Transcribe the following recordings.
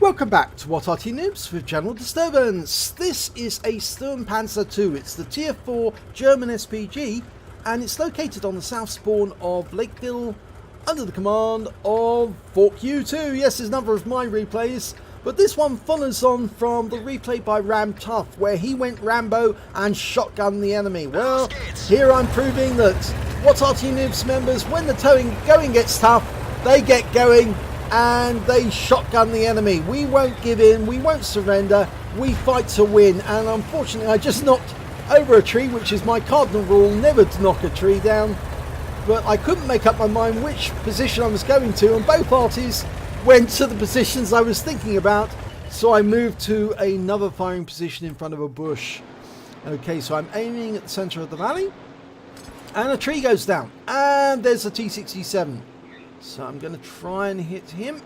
Welcome back to What Arty Noobs with General Disturbance. This is a Sturmpanzer II. It's the Tier 4 German SPG and it's located on the south spawn of Lakeville under the command of Fork U2. Yes, there's a number of my replays, but this one follows on from the replay by Ram Tough where he went Rambo and shotgunned the enemy. Well, here I'm proving that What Arty Noobs members, when the going gets tough, they get going and they shotgun the enemy. We won't give in, we won't surrender, we fight to win. And unfortunately I just knocked over a tree, which is my cardinal rule, never to knock a tree down. But I couldn't make up my mind which position I was going to, and both parties went to the positions I was thinking about, so I moved to another firing position in front of a bush. Okay, so I'm aiming at the centre of the valley and a tree goes down and there's a T-67. So I'm going to try and hit him,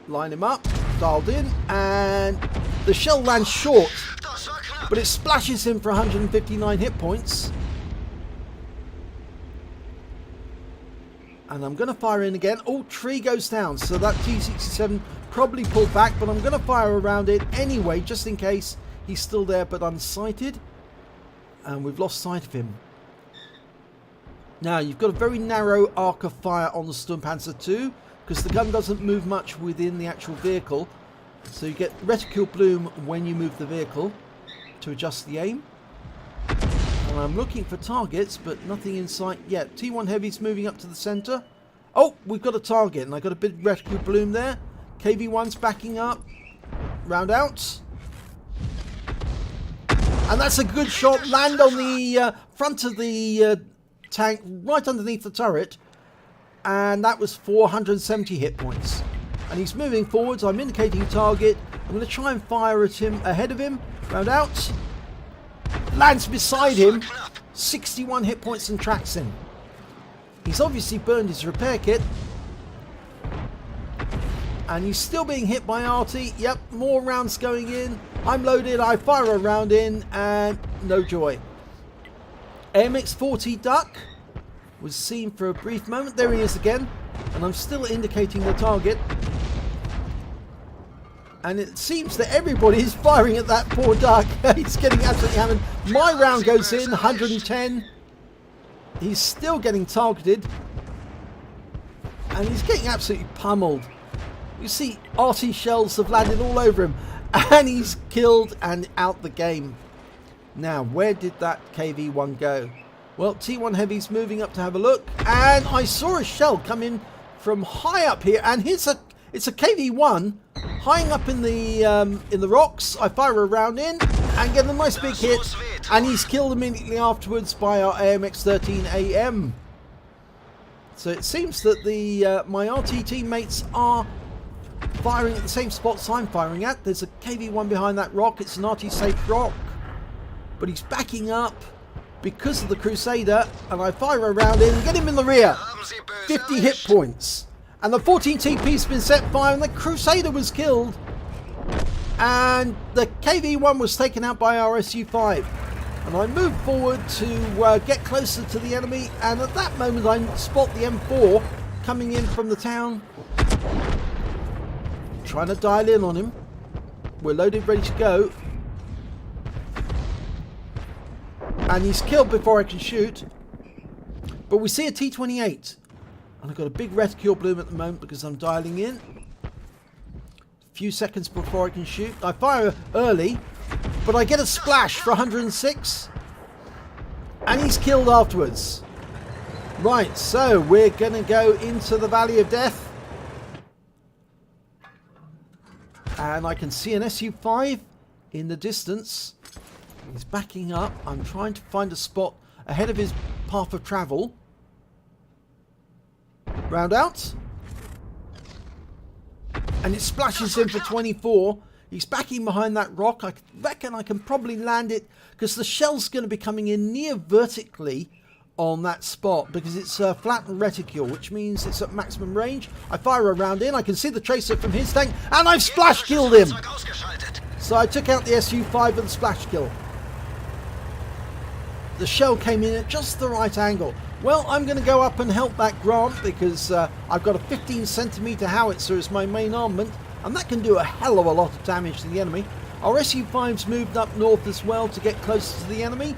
line him up, dialed in, and the shell lands short, but it splashes him for 159 hit points. And I'm going to fire in again. Oh, tree goes down, so that T-67 probably pulled back, but I'm going to fire around it anyway, just in case he's still there but unsighted. And we've lost sight of him. Now, you've got a very narrow arc of fire on the Sturmpanzer II because the gun doesn't move much within the actual vehicle. So you get reticule bloom when you move the vehicle to adjust the aim. And I'm looking for targets, but nothing in sight yet. T1 Heavy's moving up to the centre. Oh, we've got a target, and I got a bit of reticule bloom there. KV1's backing up. Round out. And that's a good shot. Land on the front of the tank right underneath the turret, and that was 470 hit points. And he's moving forwards. I'm indicating target. I'm going to try and fire at him, ahead of him. Round out. Lands beside him. 61 hit points and tracks him. He's obviously burned his repair kit, and he's still being hit by Arty. Yep, more rounds going in. I'm loaded. I fire a round in and no joy. AMX-40 Duck was seen for a brief moment. There he is again, and I'm still indicating the target. And it seems that everybody is firing at that poor duck. He's getting absolutely hammered. My round goes in, 110. He's still getting targeted, and he's getting absolutely pummeled. You see, Arty shells have landed all over him, and he's killed and out the game. Now, where did that KV1 go? Well, T1 Heavy's moving up to have a look, and I saw a shell come in from high up here, and it's a KV1 high up in the rocks. I fire a round in and get a nice big hit, and he's killed immediately afterwards by our AMX-13 AM. So it seems that the my RT teammates are firing at the same spots I'm firing at. There's a KV1 behind that rock. It's an RT safe rock, but he's backing up because of the Crusader, and I fire a round in and get him in the rear. 50 hit points. And the 14 TP's been set fire, and the Crusader was killed. And the KV1 was taken out by our SU5. And I moved forward to get closer to the enemy, and at that moment I spot the M4 coming in from the town. Trying to dial in on him. We're loaded, ready to go. And he's killed before I can shoot. But we see a T28. And I've got a big reticule bloom at the moment because I'm dialing in. A few seconds before I can shoot. I fire early, but I get a splash for 106. And he's killed afterwards. Right, so we're going to go into the Valley of Death. And I can see an SU5 in the distance. He's backing up. I'm trying to find a spot ahead of his path of travel. Round out. And it splashes him for 24. He's backing behind that rock. I reckon I can probably land it because the shell's going to be coming in near vertically on that spot because it's a flattened reticule, which means it's at maximum range. I fire a round in. I can see the tracer from his tank, and I've splash killed him. So I took out the SU5 with the splash kill. The shell came in at just the right angle. Well, I'm going to go up and help that Grant because I've got a 15 centimeter howitzer as my main armament. and that can do a hell of a lot of damage to the enemy. Our SU-5's moved up north as well to get closer to the enemy.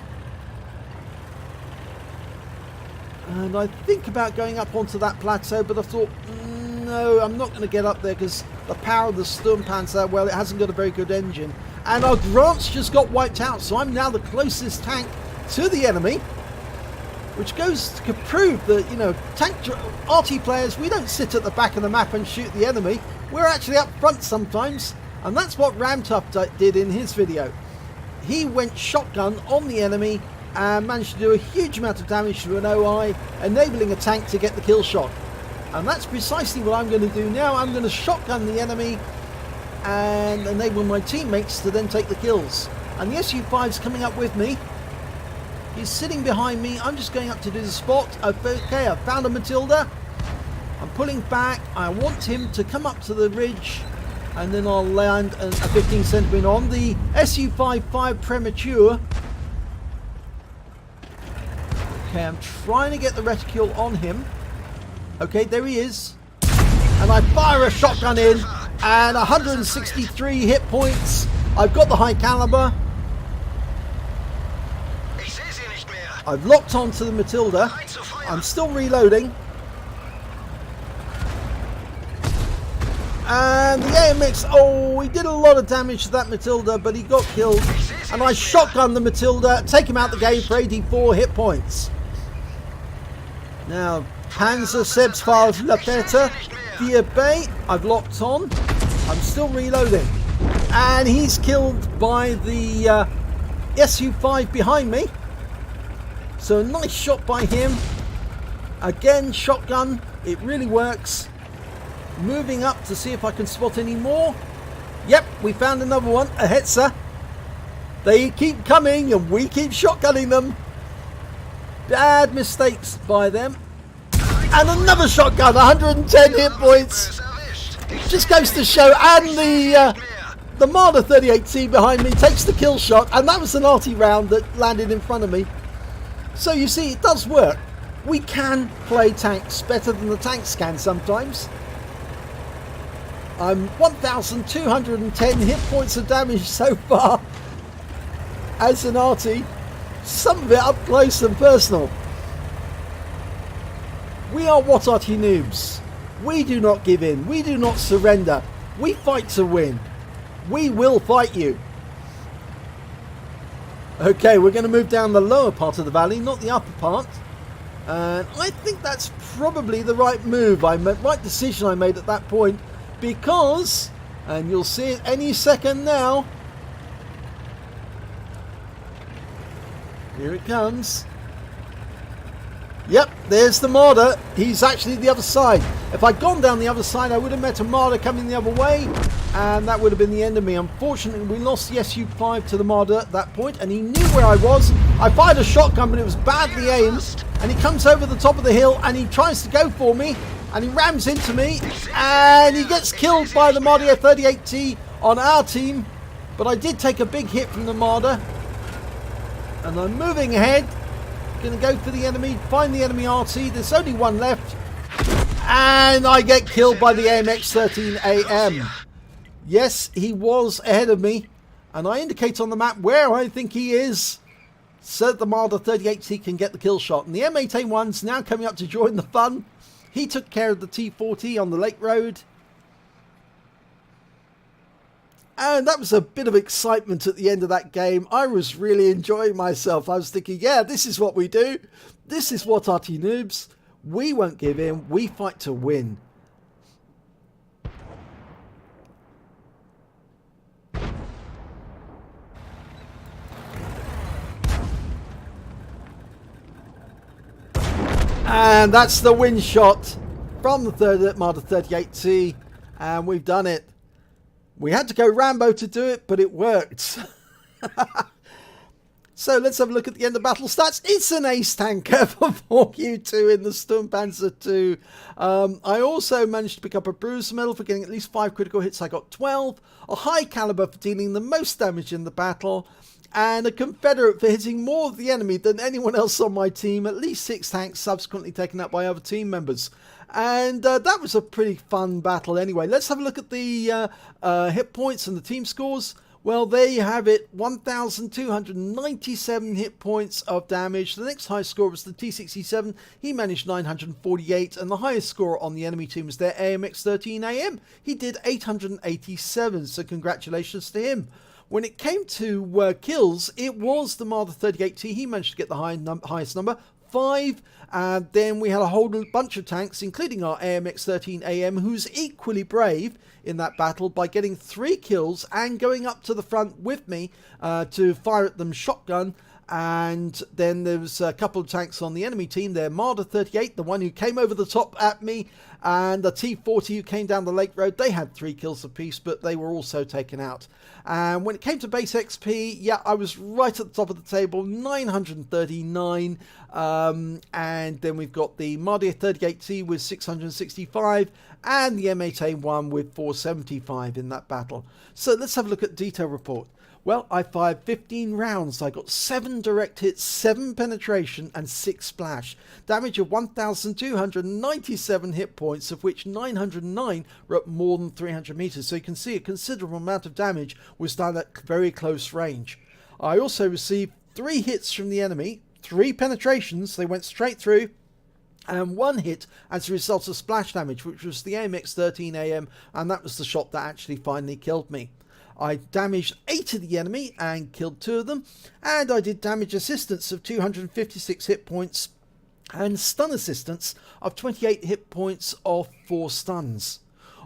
And I think about going up onto that plateau, but I thought, no, I'm not going to get up there because the power of the Sturmpanzer, well, it hasn't got a very good engine. And our Grants just got wiped out, so I'm now the closest tank to the enemy, which goes to prove that, you know, Arty players, we don't sit at the back of the map and shoot the enemy. We're actually up front sometimes, and that's what Ramtuff did in his video. He went shotgun on the enemy and managed to do a huge amount of damage to an OI, enabling a tank to get the kill shot. And that's precisely what I'm going to do now. I'm going to shotgun the enemy and enable my teammates to then take the kills. And the SU-5's coming up with me. He's sitting behind me. I'm just going up to do the spot. Okay, I found a Matilda. I'm pulling back. I want him to come up to the ridge, and then I'll land a 15 centimeter on the SU-5 premature. Okay, I'm trying to get the reticule on him. Okay, there he is. And I fire a shotgun in, and 163 hit points. I've got the high caliber. I've locked onto the Matilda. I'm still reloading. And the AMX, oh, he did a lot of damage to that Matilda, but he got killed. And I shotgun the Matilda, take him out the game for 84 hit points. Now, Panzer Selbstfahr Lapeta, the Bay, I've locked on. I'm still reloading. And he's killed by the SU-5 behind me. So a nice shot by him. Again, shotgun, it really works. Moving up to see if I can spot any more. Yep, we found another one, a Hetzer. They keep coming and we keep shotgunning them. Bad mistakes by them. And another shotgun, 110 hit points. Just goes to show. And the Marder 38T behind me takes the kill shot. And that was an Arty round that landed in front of me. So you see, it does work. We can play tanks better than the tanks can sometimes. I'm 1,210 hit points of damage so far as an Arty. Some of it up close and personal. We are What Arty Noobs. We do not give in. We do not surrender. We fight to win. We will fight you. Okay, we're going to move down the lower part of the valley, not the upper part. And I think that's probably the right move. Right decision I made at that point. Because, and you'll see it any second now. Here it comes. Yep, there's the Marder. He's actually the other side. If I'd gone down the other side, I would have met a Marder coming the other way, and that would have been the end of me. Unfortunately, we lost the SU-5 to the Marder at that point, and he knew where I was. I fired a shotgun, but it was badly aimed, and he comes over the top of the hill, and he tries to go for me, and he rams into me, and he gets killed by the Marder 38T on our team. But I did take a big hit from the Marder, and I'm moving ahead. Going to go for the enemy, find the enemy RT. There's only one left, and I get killed by the AMX-13AM. Yes, he was ahead of me, and I indicate on the map where I think he is, so that the Marder 38T can get the kill shot. And the M8A1's now coming up to join the fun. He took care of the T40 on the Lake Road. And that was a bit of excitement at the end of that game. I was really enjoying myself. I was thinking, yeah, this is what we do. This is What Arty Noobs. We won't give in. We fight to win. And that's the win shot from the Marder 38T. And we've done it. We had to go Rambo to do it, but it worked. So let's have a look at the end of battle stats. It's an ace tanker for 4Q2 in the Sturmpanzer II. I also managed to pick up a bruiser medal for getting at least 5 critical hits. I got 12. A high caliber for dealing the most damage in the battle. And a Confederate for hitting more of the enemy than anyone else on my team. At least 6 tanks subsequently taken out by other team members. And that was a pretty fun battle anyway. Let's have a look at the hit points and the team scores. Well, there you have it, 1,297 hit points of damage. The next highest score was the T67. He managed 948, and the highest score on the enemy team was their AMX13AM. He did 887, so congratulations to him. When it came to kills, it was the Marder 38T. He managed to get the highest number, 5. Then we had a whole bunch of tanks, including our AMX13AM, who's equally brave in that battle by getting 3 kills and going up to the front with me to fire at them shotgun. And then there was a couple of tanks on the enemy team there. Marder 38, the one who came over the top at me, and the T40 who came down the lake road. They had 3 kills apiece, but they were also taken out. And when it came to base XP, yeah, I was right at the top of the table, 939. And then we've got the Marder 38T with 665, and the M8A1 with 475 in that battle. So let's have a look at detail report. Well, I fired 15 rounds. I got 7 direct hits, 7 penetration, and 6 splash. Damage of 1,297 hit points, of which 909 were at more than 300 meters. So you can see a considerable amount of damage was done at very close range. I also received 3 hits from the enemy, 3 penetrations. They went straight through. And 1 hit as a result of splash damage, which was the AMX13AM, and that was the shot that actually finally killed me. I damaged 8 of the enemy and killed 2 of them, and I did damage assistance of 256 hit points and stun assistance of 28 hit points off 4 stuns.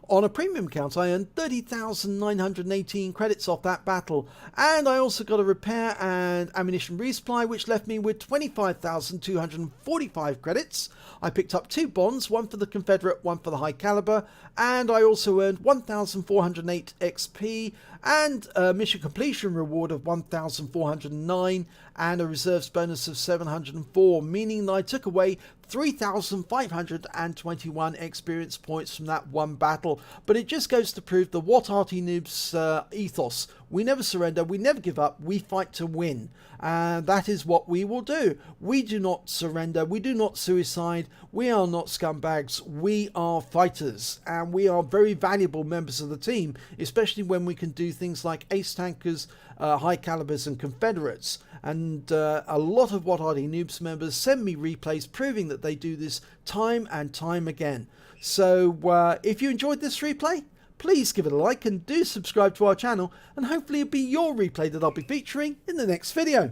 On a premium count, I earned 30,918 credits off that battle, and I also got a repair and ammunition resupply, which left me with 25,245 credits. I picked up 2 bonds, one for the Confederate, one for the high caliber, and I also earned 1,408 XP and a mission completion reward of 1,409 and a reserves bonus of 704, meaning that I took away 3,521 experience points from that one battle. But it just goes to prove the what Arty Noobs ethos. We never surrender, we never give up, we fight to win. And that is what we will do. We do not surrender, we do not suicide, we are not scumbags, we are fighters. And we are very valuable members of the team, especially when we can do things like ace tankers, high calibers and Confederates. And a lot of what Arty Noobs members send me replays proving that they do this time and time again. So if you enjoyed this replay, please give it a like and do subscribe to our channel, and hopefully it'll be your replay that I'll be featuring in the next video.